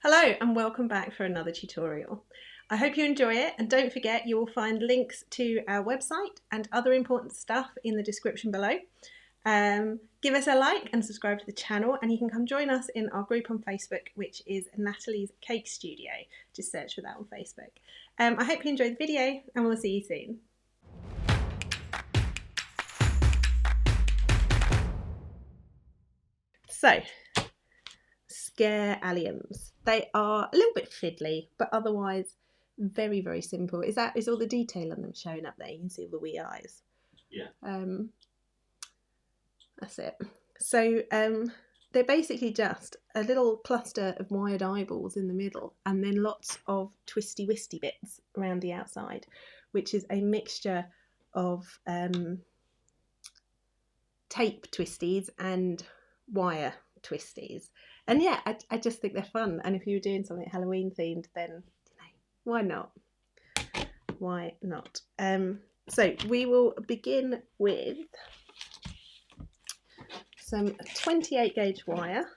Hello and welcome back for another tutorial. I hope you enjoy it, and don't forget you will find links to our website and other important stuff in the description below. Give us a like and subscribe to the channel, and you can come join us in our group on Facebook, which is Natalie's Cake Studio. Just search for that on Facebook. I hope you enjoyed the video, and we'll see you soon. So, Scare-Alliums. They are a little bit fiddly, but otherwise very, very simple. Is all the detail on them showing up there? You can see all the wee eyes. Yeah. That's it. So they're basically just a little cluster of wired eyeballs in the middle, and then lots of twisty wisty bits around the outside, which is a mixture of tape twisties and wire twisties. And yeah, I just think they're fun, and if you were doing something Halloween themed, then why not? Why not? So we will begin with some 28 gauge wire,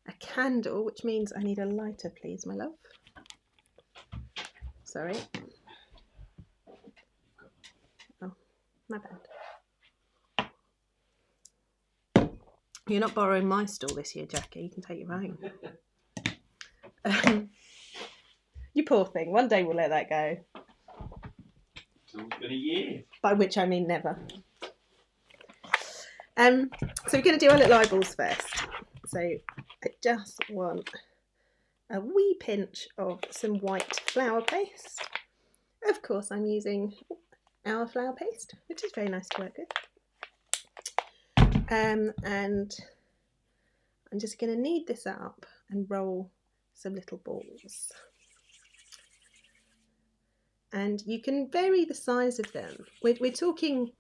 a candle, which means I need a lighter, please, my love. Sorry. Oh, my bad. You're not borrowing my stall this year, Jackie. You can take your own. You poor thing. One day we'll let that go. It's always been a year. By which I mean never. So we're going to do our little eyeballs first. So I just want a wee pinch of some white flour paste. Of course, I'm using our flour paste, which is very nice to work with. And I'm just going to knead this up and roll some little balls. And you can vary the size of them. We're talking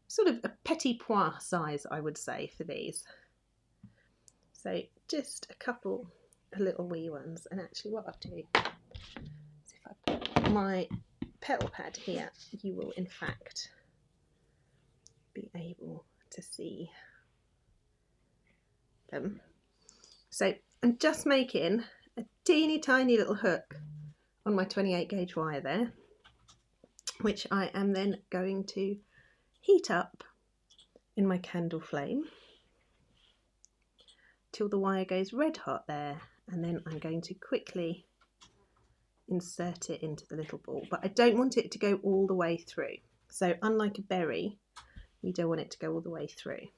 sort of a petit pois size, I would say, for these. So just a couple of little wee ones. And actually what I'll do is if I put my petal pad here, you will in fact be able to see them. So I'm just making a teeny tiny little hook on my 28 gauge wire there, which I am then going to heat up in my candle flame till the wire goes red hot there, and then I'm going to quickly insert it into the little ball, but I don't want it to go all the way through. So unlike a berry, you don't want it to go all the way through.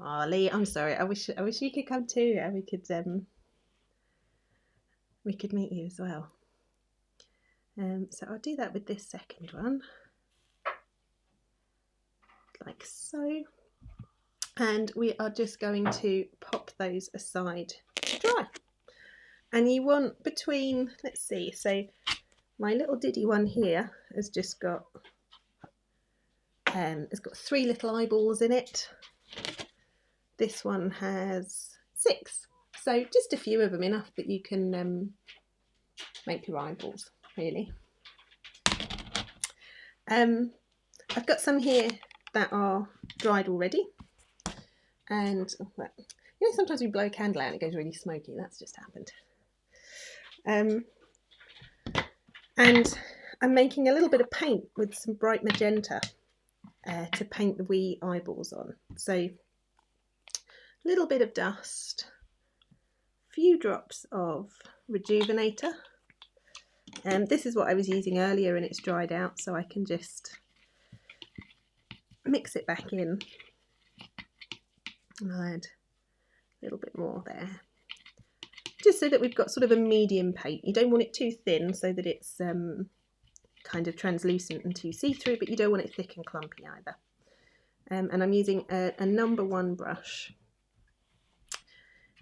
Oh, Lee, I'm sorry. I wish you could come too, and we could meet you as well. So I'll do that with this second one, like so. And we are just going to pop those aside to dry. And you want between, let's see, so my little diddy one here has just got, it's got 3 little eyeballs in it. This one has 6. So just a few of them, enough that you can make your eyeballs, really. I've got some here that are dried already. And you know, sometimes we blow a candle out and it goes really smoky. That's just happened. And I'm making a little bit of paint with some bright magenta to paint the wee eyeballs on. So a little bit of dust, a few drops of rejuvenator. This is what I was using earlier and it's dried out, so I can just mix it back in. And I'll add a little bit more there, just so that we've got sort of a medium paint. You don't want it too thin so that it's kind of translucent and too see-through, but you don't want it thick and clumpy either. And I'm using a number 1 brush.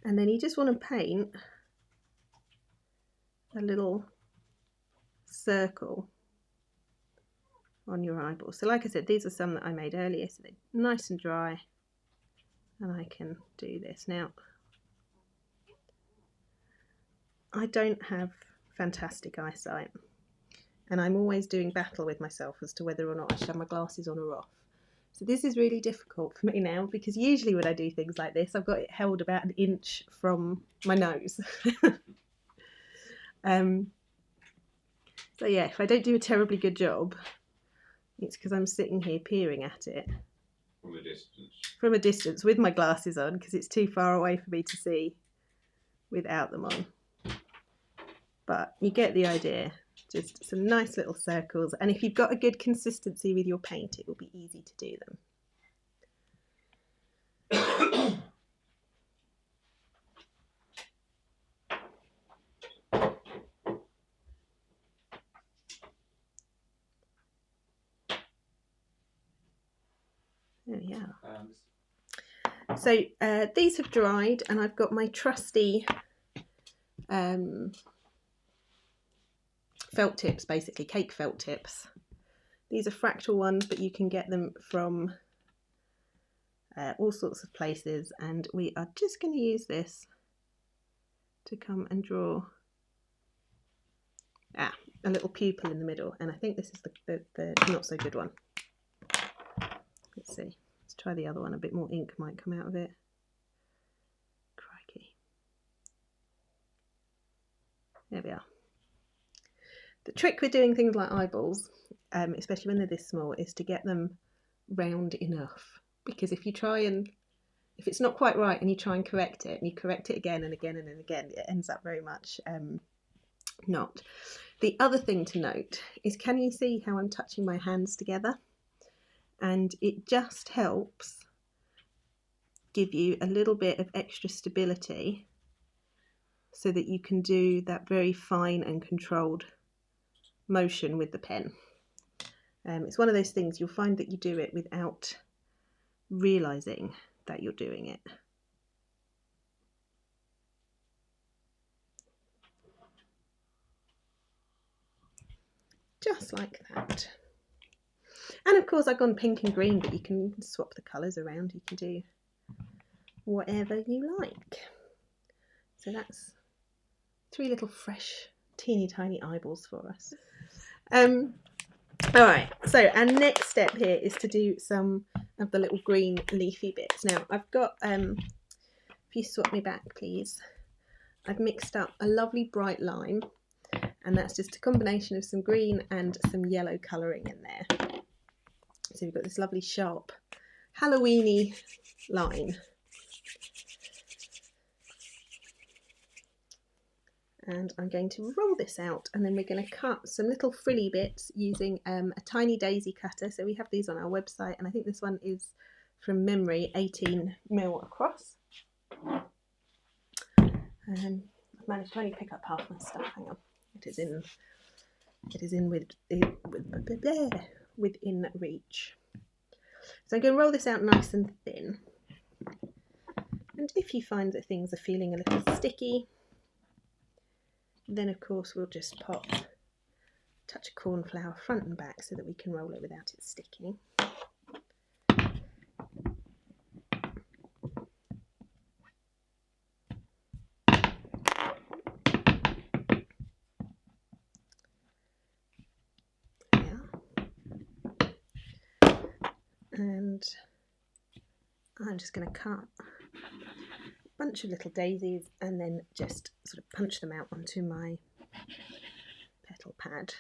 And then you just want to paint a little circle on your eyeball. So like I said, these are some that I made earlier, so they're nice and dry. And I can do this. Now, I don't have fantastic eyesight, and I'm always doing battle with myself as to whether or not I should have my glasses on or off. So this is really difficult for me now, because usually when I do things like this, I've got it held about an inch from my nose. So yeah, if I don't do a terribly good job, it's because I'm sitting here peering at it. From a distance. From a distance with my glasses on, because it's too far away for me to see without them on. But you get the idea. Just some nice little circles, and if you've got a good consistency with your paint, it will be easy to do them. There we are. So these have dried, and I've got my trusty felt tips, basically cake felt tips. These are fractal ones, but you can get them from all sorts of places, and we are just going to use this to come and draw a little pupil in the middle, and I think this is the not so good one. Let's see, let's try the other one. A bit more ink might come out of it. Crikey. There we are. The trick with doing things like eyeballs, especially when they're this small, is to get them round enough, because if it's not quite right and you try and correct it, and you correct it again and again and again, it ends up very much not. The other thing to note is, can you see how I'm touching my hands together? And it just helps give you a little bit of extra stability so that you can do that very fine and controlled motion with the pen. It's one of those things you'll find that you do it without realizing that you're doing it. Just like that. And of course I've gone pink and green, but you can swap the colours around. You can do whatever you like. So that's 3 little fresh teeny tiny eyeballs for us. Alright, so our next step here is to do some of the little green leafy bits. Now I've got, if you swap me back please, I've mixed up a lovely bright lime, and that's just a combination of some green and some yellow colouring in there. So we've got this lovely sharp Halloweeny line. And I'm going to roll this out, and then we're going to cut some little frilly bits using a tiny daisy cutter. So we have these on our website, and I think this one is from memory 18mm across. I've managed to only pick up half my stuff. Hang on, it is in within reach. So I'm going to roll this out nice and thin. And if you find that things are feeling a little sticky, then of course we'll just pop a touch of corn flour front and back so that we can roll it without it sticking. Yeah. And I'm just going to cut a bunch of little daisies and then just sort of punch them out onto my petal pad.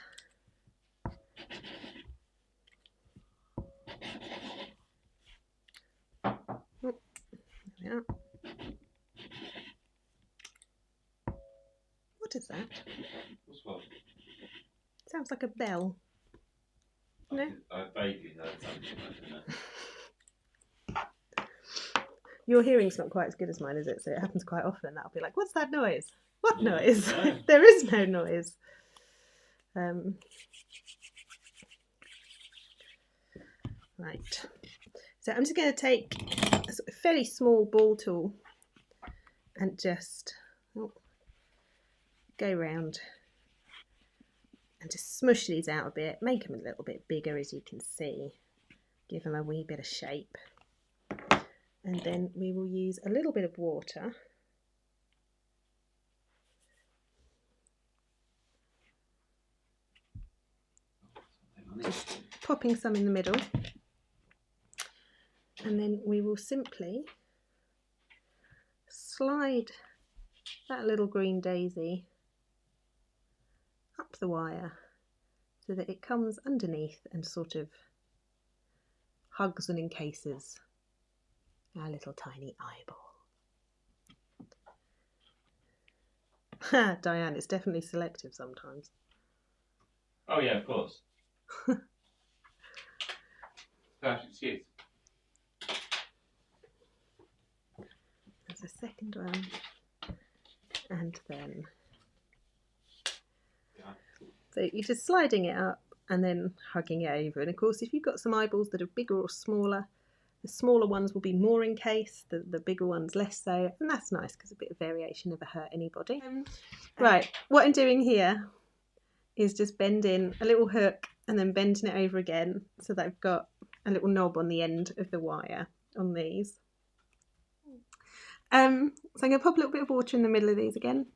There we are. What is that? What's what? Sounds like a bell. No? I vaguely know something like that. Your hearing's not quite as good as mine, is it? So it happens quite often. That'll be like, what's that noise? What Yeah, noise? no. There is no noise. Right. So I'm just going to take a sort of fairly small ball tool and just go round and just smush these out a bit, make them a little bit bigger, as you can see, give them a wee bit of shape. And then we will use a little bit of water just popping some in the middle, And then we will simply slide that little green daisy up the wire so that it comes underneath and sort of hugs and encases our little tiny eyeball. Diane, it's definitely selective sometimes. Oh yeah, of course. Perfect excuse. There's a second one. And then... So you're just sliding it up and then hugging it over. And of course, if you've got some eyeballs that are bigger or smaller, the smaller ones will be more encased, the bigger ones less so. And that's nice because a bit of variation never hurt anybody. Right, what I'm doing here is just bending a little hook and then bending it over again so that I've got a little knob on the end of the wire on these. So I'm going to pop a little bit of water in the middle of these again.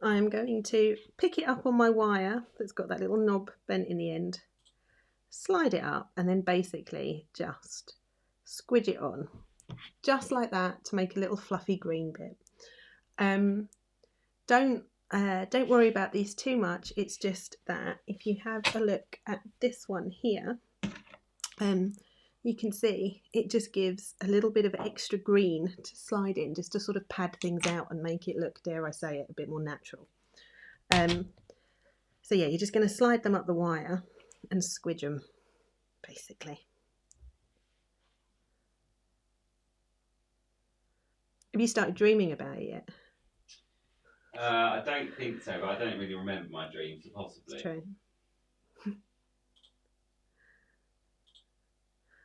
I'm going to pick it up on my wire that's got that little knob bent in the end, slide it up, and then basically just squidge it on, just like that, to make a little fluffy green bit. Don't worry about these too much. It's just that if you have a look at this one here, you can see it just gives a little bit of extra green to slide in, just to sort of pad things out and make it look, dare I say it, a bit more natural. So yeah, you're just going to slide them up the wire and squidge them, basically. Have you started dreaming about it yet? I don't think so, but I don't really remember my dreams, possibly. It's true.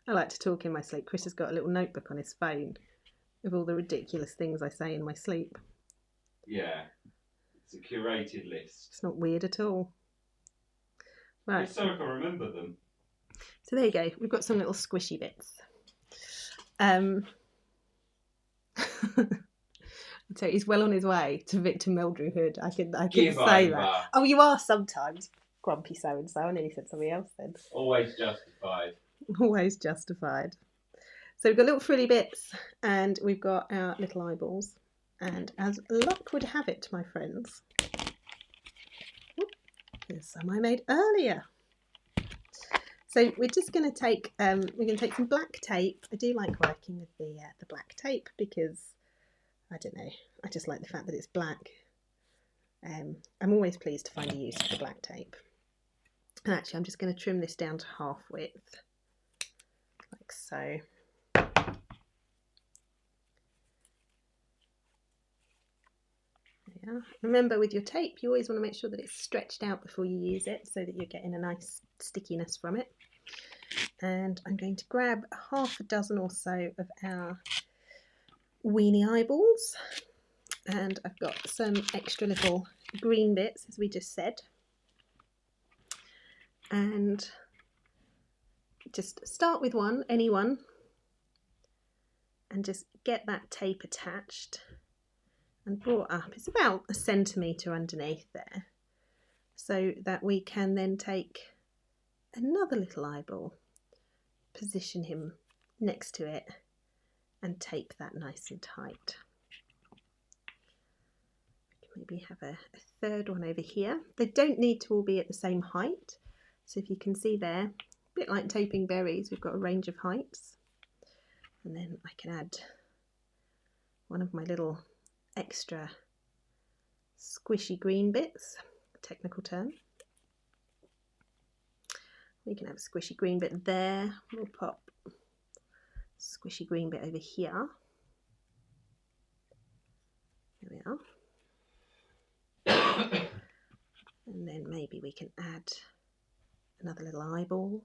I like to talk in my sleep. Chris has got a little notebook on his phone of all the ridiculous things I say in my sleep. Yeah, it's a curated list. It's not weird at all. Right. Just so I can remember them. So there you go. We've got some little squishy bits. So he's well on his way to Victor Meldrew-Hood. I can say that. Oh, you are sometimes, grumpy so-and-so. I nearly said something else then. Always justified. Always justified. So we've got little frilly bits and we've got our little eyeballs. And as luck would have it, my friends, there's some I made earlier. So we're just going to take some black tape. I do like working with the black tape because, I don't know, I just like the fact that it's black. I'm always pleased to find a use for the black tape. And actually I'm just going to trim this down to half width, like so. Yeah. Remember, with your tape you always want to make sure that it's stretched out before you use it so that you're getting a nice stickiness from it. And I'm going to grab half a dozen or so of our weenie eyeballs, and I've got some extra little green bits, as we just said, and just start with any one, and just get that tape attached and brought up. It's about 1 centimetre underneath there, so that we can then take another little eyeball, position him next to it, and tape that nice and tight. Maybe have a third one over here. They don't need to all be at the same height. So if you can see there, a bit like taping berries, we've got a range of heights. And then I can add one of my little extra squishy green bits, technical term. We can have a squishy green bit there. We'll pop squishy green bit over here. There we are. And then maybe we can add another little eyeball.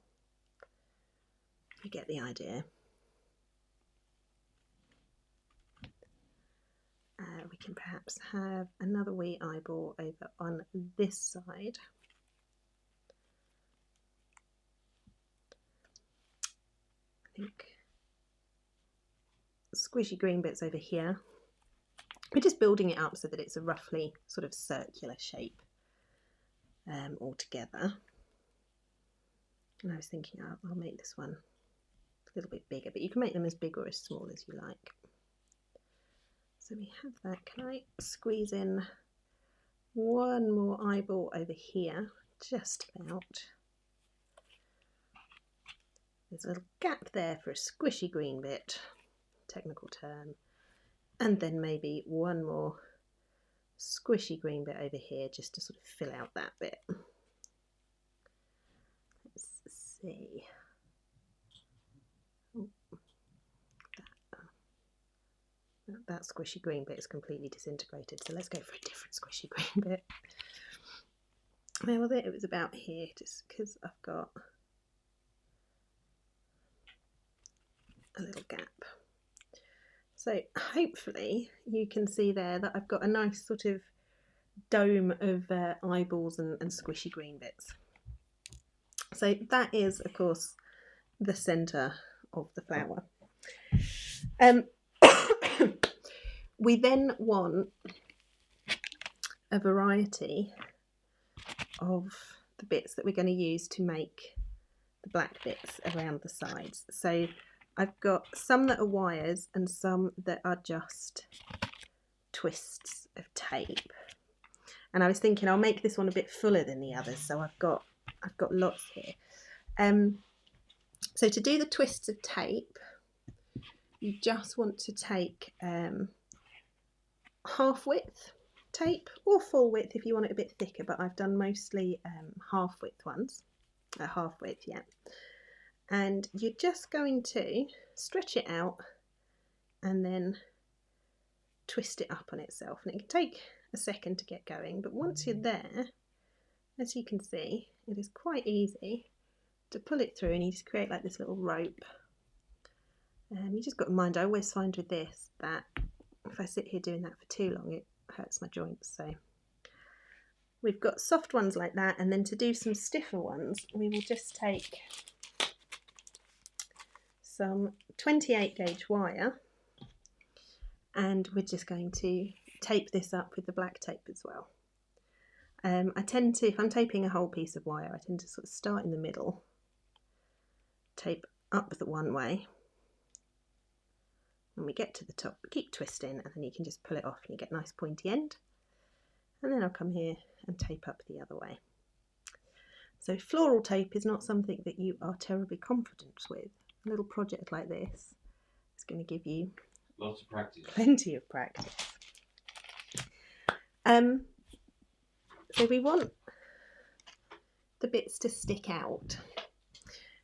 You get the idea. We can perhaps have another wee eyeball over on this side. I think squishy green bits over here. We're just building it up so that it's a roughly sort of circular shape all together. And I was thinking I'll make this one a little bit bigger, but you can make them as big or as small as you like. So we have that. Can I squeeze in one more eyeball over here? Just about. There's a little gap there for a squishy green bit, technical term. And then maybe one more squishy green bit over here just to sort of fill out that bit. Let's see. Oh, that squishy green bit is completely disintegrated, so let's go for a different squishy green bit. Well, it was about here, just because I've got a little gap. So hopefully you can see there that I've got a nice sort of dome of eyeballs and squishy green bits. So that is, of course, the centre of the flower. We then want a variety of the bits that we're going to use to make the black bits around the sides. So I've got some that are wires and some that are just twists of tape. And I was thinking I'll make this one a bit fuller than the others, so I've got lots here. So to do the twists of tape, you just want to take half width tape or full width if you want it a bit thicker, but I've done mostly half width ones, half width, yeah. And you're just going to stretch it out and then twist it up on itself, and it can take a second to get going, but once you're there, as you can see, it is quite easy to pull it through, and you just create like this little rope. You just got in mind, I always find with this that if I sit here doing that for too long, it hurts my joints. So we've got soft ones like that, and then to do some stiffer ones, we will just take some 28 gauge wire, and we're just going to tape this up with the black tape as well. I tend to, if I'm taping a whole piece of wire, I tend to sort of start in the middle, tape up the one way. When we get to the top, keep twisting, and then you can just pull it off and you get a nice pointy end. And then I'll come here and tape up the other way. So floral tape is not something that you are terribly confident with. A little project like this is going to give you lots of practice. Plenty of practice. So we want the bits to stick out.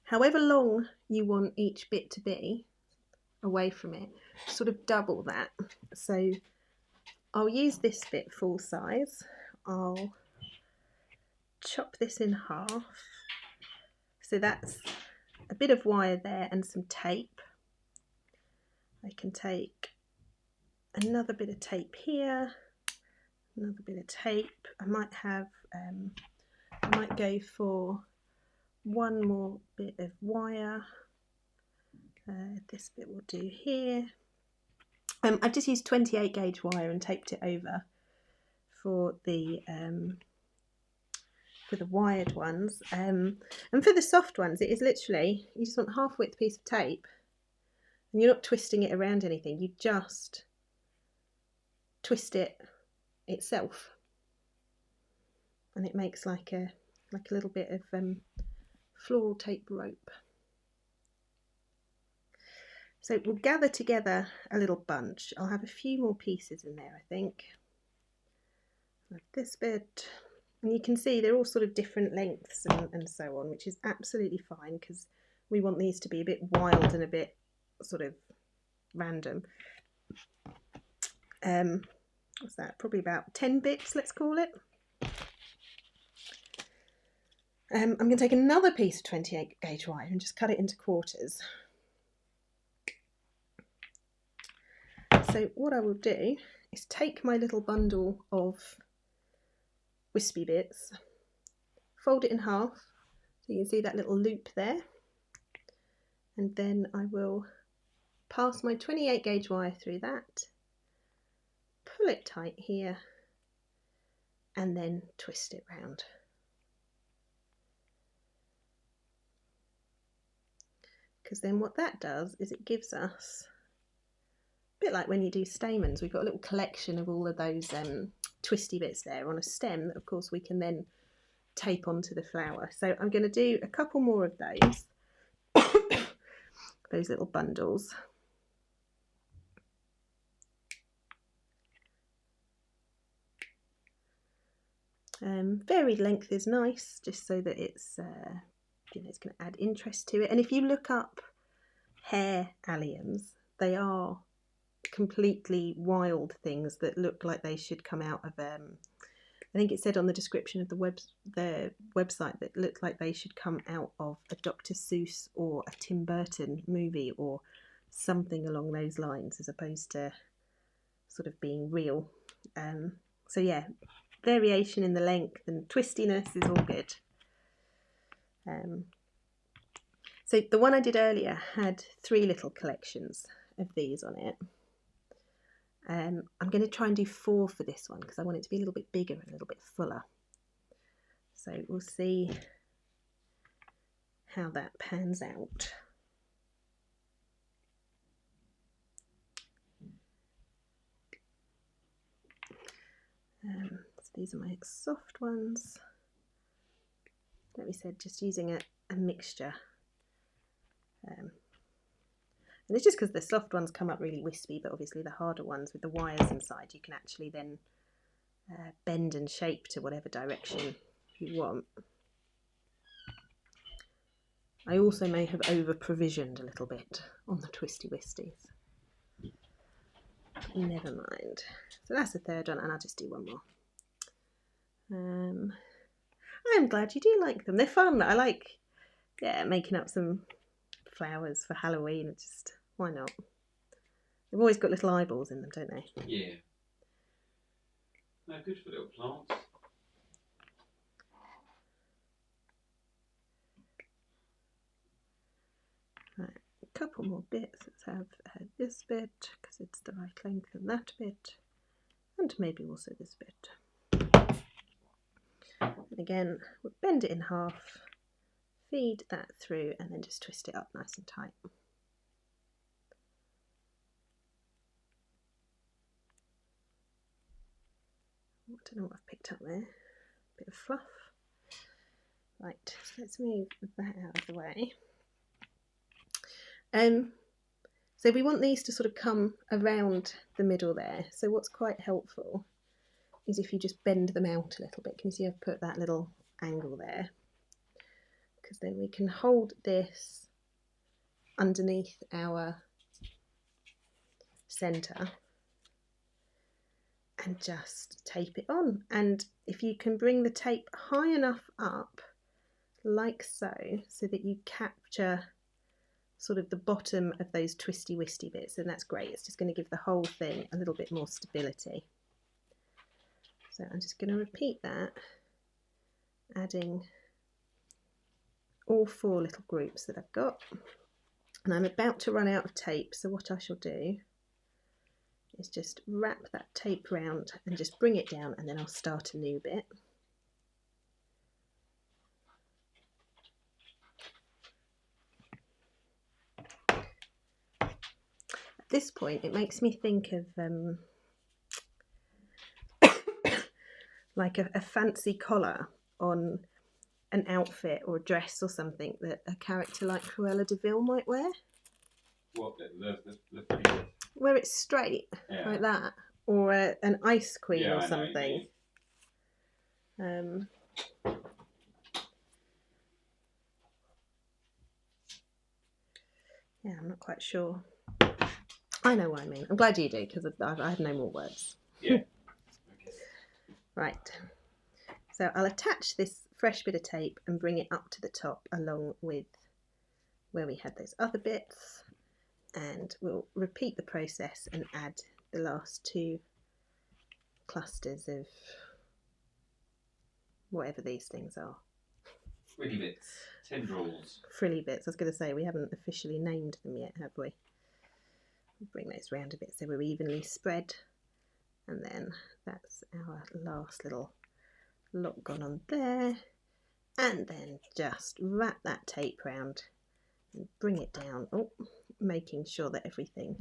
However long you want each bit to be away from it, sort of double that. So I'll use this bit full size. I'll chop this in half. So that's a bit of wire there and some tape. I can take another bit of tape here, another bit of tape. I might have, I might go for one more bit of wire. This bit will do here. I've just used 28 gauge wire and taped it over for the wired ones. And for the soft ones, it is literally, you just want half width piece of tape, and you're not twisting it around anything. You just twist it itself, and it makes like a little bit of floral tape rope. So we'll gather together a little bunch. I'll have a few more pieces in there, I think. Like this bit, and you can see they're all sort of different lengths and so on, which is absolutely fine because we want these to be a bit wild and a bit sort of random. What's that? Probably about 10 bits, let's call it. I'm going to take another piece of 28 gauge wire and just cut it into quarters. So what I will do is take my little bundle of wispy bits, fold it in half, so you can see that little loop there, and then I will pass my 28 gauge wire through that, pull it tight here, and then twist it round. because then what that does is it gives us, a bit like when you do stamens, we've got a little collection of all of those twisty bits there on a stem that of course we can then tape onto the flower. So I'm going to do a couple more of those, those little bundles. Varied length is nice, just so that it's it's going to add interest to it. And if you look up hair alliums, they are completely wild things that look like they should come out of I think it said on the description of the website that looked like they should come out of a Dr. Seuss or a Tim Burton movie or something along those lines, as opposed to sort of being real. So yeah, variation in the length and twistiness is all good. So the one I did earlier had 3 little collections of these on it. I'm going to try and do 4 for this one because I want it to be a little bit bigger and a little bit fuller. So we'll see how that pans out. So these are my soft ones. Like we said, just using a mixture. And it's just because the soft ones come up really wispy, but obviously the harder ones with the wires inside, you can actually then bend and shape to whatever direction you want. I also may have over-provisioned a little bit on the twisty wisties. Never mind. So that's the third one, and I'll just do one more. I'm glad you do like them. They're fun. I like, making up some flowers for Halloween. It's just, why not? They've always got little eyeballs in them, don't they? Yeah. They're good for little plants. Right, a couple more bits. Let's have this bit, because it's the right length, and that bit, and maybe also this bit. And again, we'll bend it in half, feed that through, and then just twist it up nice and tight. I don't know what I've picked up there. Bit of fluff. Right, so let's move that out of the way. So we want these to sort of come around the middle there. So what's quite helpful is if you just bend them out a little bit. Can you see I've put that little angle there? Because then we can hold this underneath our centre and just tape it on. And if you can bring the tape high enough up, like so, so that you capture sort of the bottom of those twisty wisty bits, then that's great. It's just going to give the whole thing a little bit more stability. So I'm just going to repeat that, adding all 4 little groups that I've got. And I'm about to run out of tape, so what I shall do is just wrap that tape round and just bring it down, and then I'll start a new bit. At this point it makes me think of like a fancy collar on an outfit or a dress or something that a character like Cruella de Vil might wear. What, the pretty Where it's straight, like that, or an ice queen or something. Yeah, I'm not quite sure. I know what I mean. I'm glad you do, because I have no more words. Yeah. Okay. Right. So I'll attach this fresh bit of tape and bring it up to the top along with where we had those other bits, and we'll repeat the process and add the last 2 clusters of whatever these things are. Frilly bits, tendrils. Frilly bits. I was going to say, we haven't officially named them yet, have we? We'll bring those round a bit so we're evenly spread, and then that's our last little lock gone on there, and then just wrap that tape round and bring it down, making sure that everything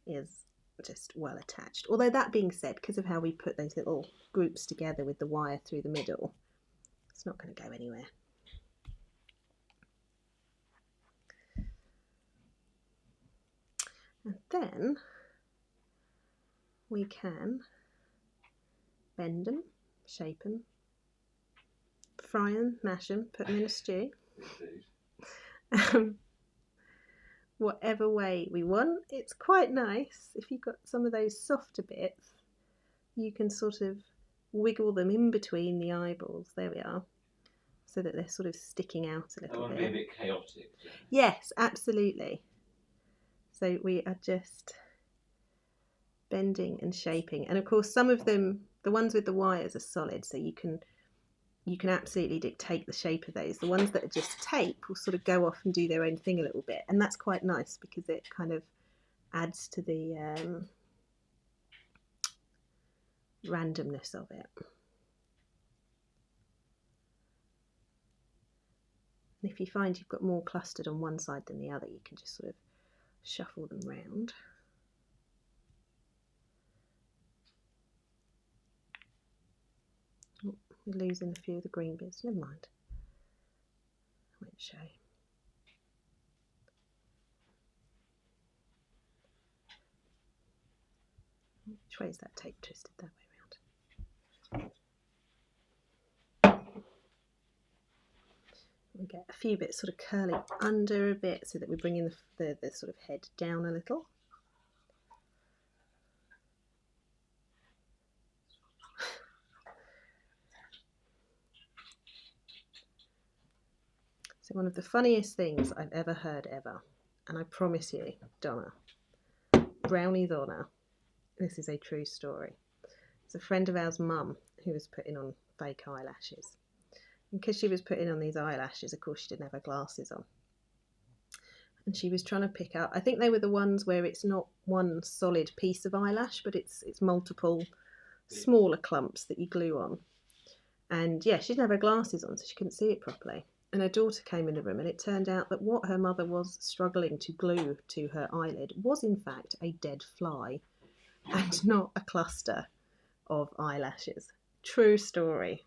is just well attached. Although that being said, because of how we put those little groups together with the wire through the middle, it's not going to go anywhere. And then we can bend them, shape them, fry them, mash them, put them in a stew. Whatever way we want. It's quite nice. If you've got some of those softer bits, you can sort of wiggle them in between the eyeballs. There we are. So that they're sort of sticking out a little bit. They want to be a bit chaotic. Yes, absolutely. So we are just bending and shaping. And of course, some of them, the ones with the wires, are solid, so you can absolutely dictate the shape of those. The ones that are just tape will sort of go off and do their own thing a little bit, and that's quite nice because it kind of adds to the randomness of it. And if you find you've got more clustered on one side than the other, you can just sort of shuffle them round. Oh, we're losing a few of the green bits. Never mind. I won't show. Which way is that tape twisted? That way around. We get a few bits sort of curling under a bit so that we're bringing the sort of head down a little. So one of the funniest things I've ever heard and I promise you, Donna, Brownie's honour, this is a true story. It's a friend of ours' mum who was putting on fake eyelashes. And because she was putting on these eyelashes, of course she didn't have her glasses on. And she was trying to pick up, I think they were the ones where it's not one solid piece of eyelash, but it's multiple smaller clumps that you glue on. And yeah, she didn't have her glasses on, so she couldn't see it properly. And her daughter came in the room, and it turned out that what her mother was struggling to glue to her eyelid was in fact a dead fly and not a cluster of eyelashes. True story.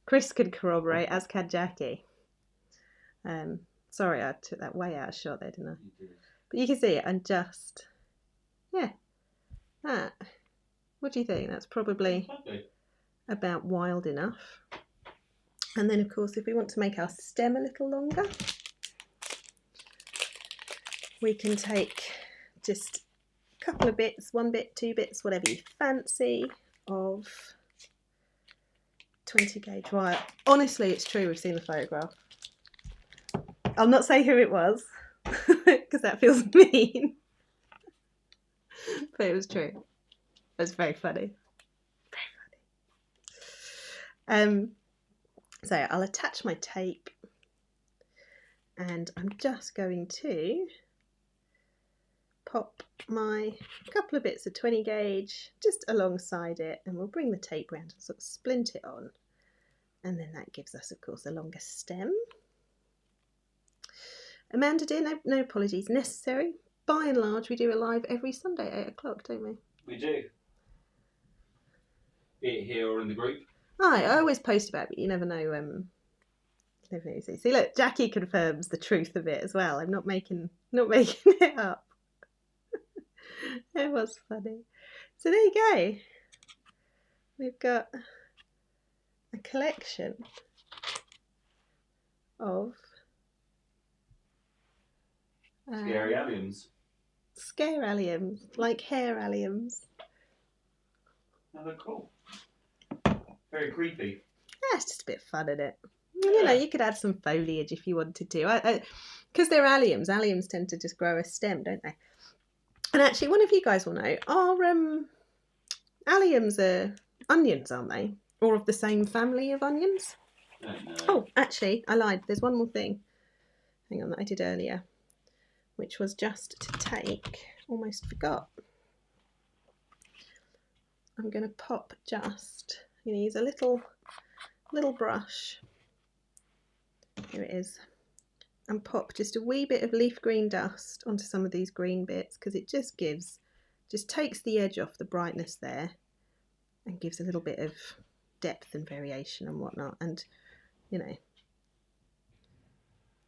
Chris could corroborate, as can Jackie. Sorry, I took that way out of shot there, didn't I? You did. But you can see it, and just, yeah, that. What do you think? That's probably about wild enough. And then, of course, if we want to make our stem a little longer, we can take just a couple of bits, 1 bit, 2 bits, whatever you fancy, of 20 gauge wire. Honestly, it's true, we've seen the photograph. I'll not say who it was, because that feels mean. But it was true. It was very funny. Very funny. So I'll attach my tape, and I'm just going to pop my couple of bits of 20 gauge just alongside it, and we'll bring the tape round and sort of splint it on, and then that gives us, of course, a longer stem. Amanda dear, no apologies necessary. By and large, we do a live every Sunday at 8 o'clock, don't we? We do. Be it here or in the group. I always post about it, but you never know. See, look, Jackie confirms the truth of it as well. I'm not making it up. It was funny. So there you go. We've got a collection of Scare-Alliums. Scare-Alliums, like hair-alliums. Oh, they're cool. Very creepy. Yeah, it's just a bit of fun, isn't it? You know, you could add some foliage if you wanted to. Because they're alliums. Alliums tend to just grow a stem, don't they? And actually, one of you guys will know, are alliums are onions, aren't they? Or of the same family of onions? I don't know. Oh, actually, I lied. There's one more thing. Hang on, that I did earlier, which was just to take, almost forgot. I'm going to pop just, I'm going to use a little brush. Here it is. and pop just a wee bit of leaf green dust onto some of these green bits, because it just takes the edge off the brightness there and gives a little bit of depth and variation and whatnot. And you know,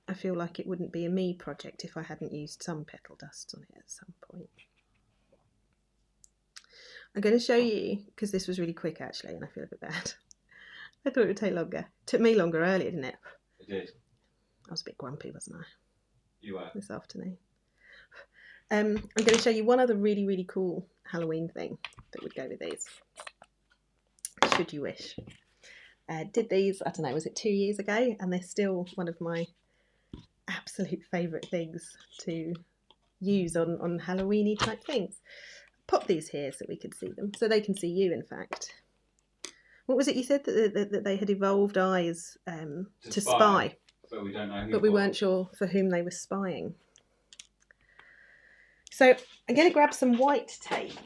I feel like it wouldn't be a me project if I hadn't used some petal dust on it at some point. I'm going to show you, because this was really quick actually and I feel a bit bad. I thought it would take longer. It took me longer earlier, didn't it? It did. I was a bit grumpy, wasn't I? You were. This afternoon. I'm going to show you one other really, really cool Halloween thing that would go with these, should you wish. Did these, I don't know, was it 2 years ago? And they're still one of my absolute favourite things to use on Halloweeny type things. Pop these here so we could see them, so they can see you, in fact. What was it you said, that they had evolved eyes to spy? But we don't know who. But we weren't sure for whom they were spying. So I'm going to grab some white tape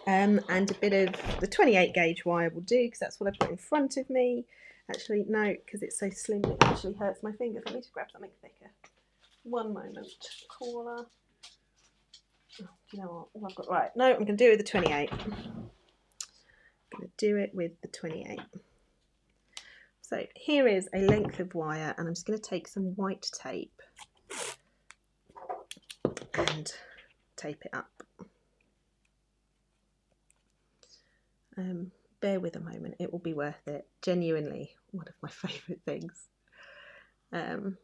and a bit of the 28 gauge wire will do, because that's what I've got in front of me. Actually, no, because it's so slim it actually hurts my fingers. Let me just grab something thicker. One moment. Caller. Oh, do you know what? I've got right. No, I'm going to do it with the 28. I'm going to do it with the 28. So here is a length of wire, and I'm just going to take some white tape and tape it up. Bear with a moment, it will be worth it. Genuinely one of my favourite things. So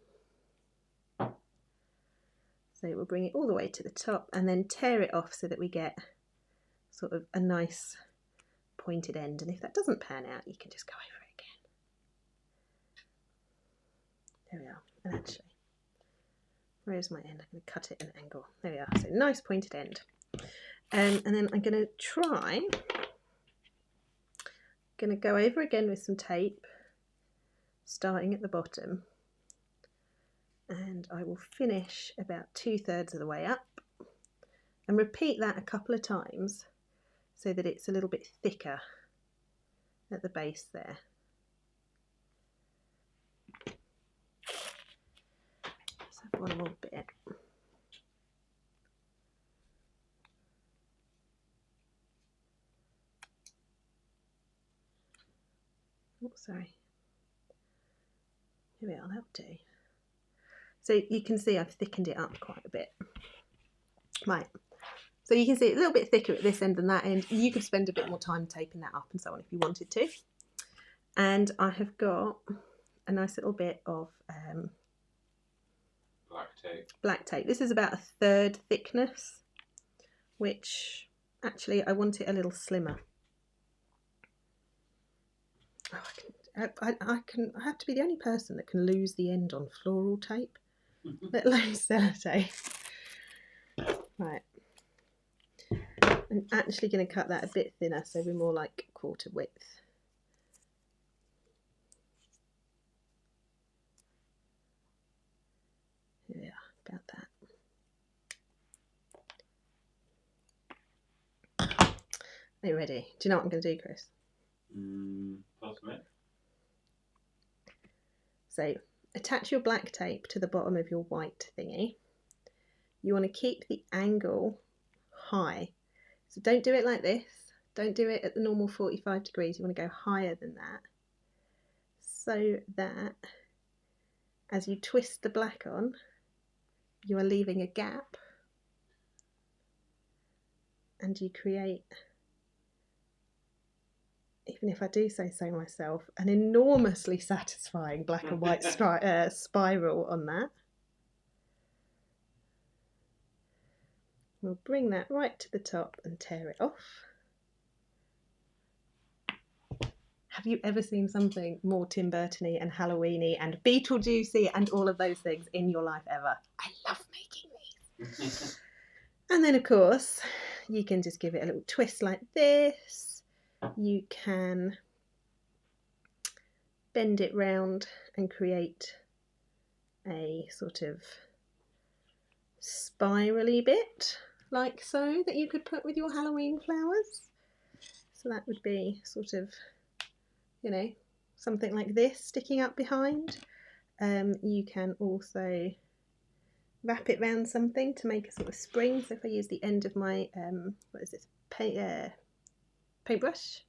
we'll bring it all the way to the top and then tear it off so that we get sort of a nice pointed end. And if that doesn't pan out, you can just go over it again. There we are. And actually, where's my end? I'm going to cut it at an angle. There we are. So nice pointed end. And then I'm going to go over again with some tape, starting at the bottom, and I will finish about 2/3 of the way up and repeat that a couple of times so that it's a little bit thicker at the base there. So one more bit. Oh, sorry. Here we are, that'll do. So you can see I've thickened it up quite a bit. Right, so you can see it's a little bit thicker at this end than that end. You could spend a bit more time taping that up and so on if you wanted to. And I have got a nice little bit of black tape. This is about 1/3 thickness, which actually I want it a little slimmer. Oh, I have to be the only person that can lose the end on floral tape, let alone sellotape. Right. I'm actually going to cut that a bit thinner so we're more like 1/4 width. Here we are, about that. Are you ready? Do you know what I'm going to do, Chris? Possibly. So attach your black tape to the bottom of your white thingy. You want to keep the angle high. So don't do it like this. Don't do it at the normal 45 degrees. You want to go higher than that, so that as you twist the black on, you are leaving a gap and you create, even if I do say so myself, an enormously satisfying black and white spiral on that. We'll bring that right to the top and tear it off. Have you ever seen something more Tim Burton-y and Halloweeny and Beetlejuicy and all of those things in your life ever? I love making these. And then, of course, you can just give it a little twist like this. You can bend it round and create a sort of spirally bit like so that you could put with your Halloween flowers. So that would be sort of, you know, something like this sticking up behind. You can also wrap it around something to make a sort of spring. So if I use the end of my what is this, paintbrush.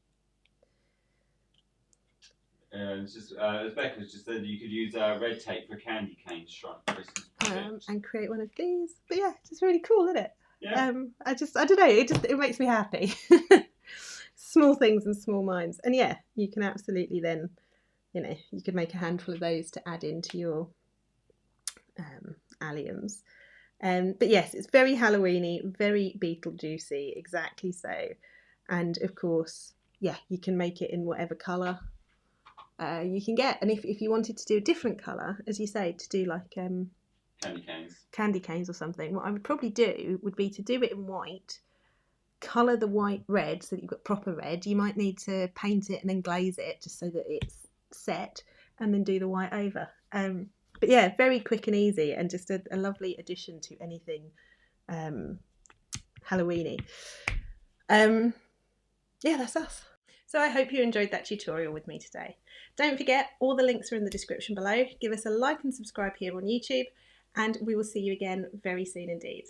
It's just, as Becca's just said, you could use red tape for candy cane Christmas project. And create one of these. But yeah, it's just really cool, isn't it? Yeah. I don't know, it makes me happy. Small things and small minds. And yeah, you can absolutely then, you could make a handful of those to add into your alliums. But yes, it's very Halloweeny, very Beetlejuicy, exactly so. And of course, yeah, you can make it in whatever colour you can get. And if you wanted to do a different colour, as you say, to do like candy canes or something, what I would probably do would be to do it in white, colour the white red so that you've got proper red. You might need to paint it and then glaze it just so that it's set, and then do the white over. But yeah, very quick and easy, and just a lovely addition to anything Halloweeny. Yeah, that's us. So I hope you enjoyed that tutorial with me today. Don't forget, all the links are in the description below. Give us a like and subscribe here on YouTube, and we will see you again very soon indeed.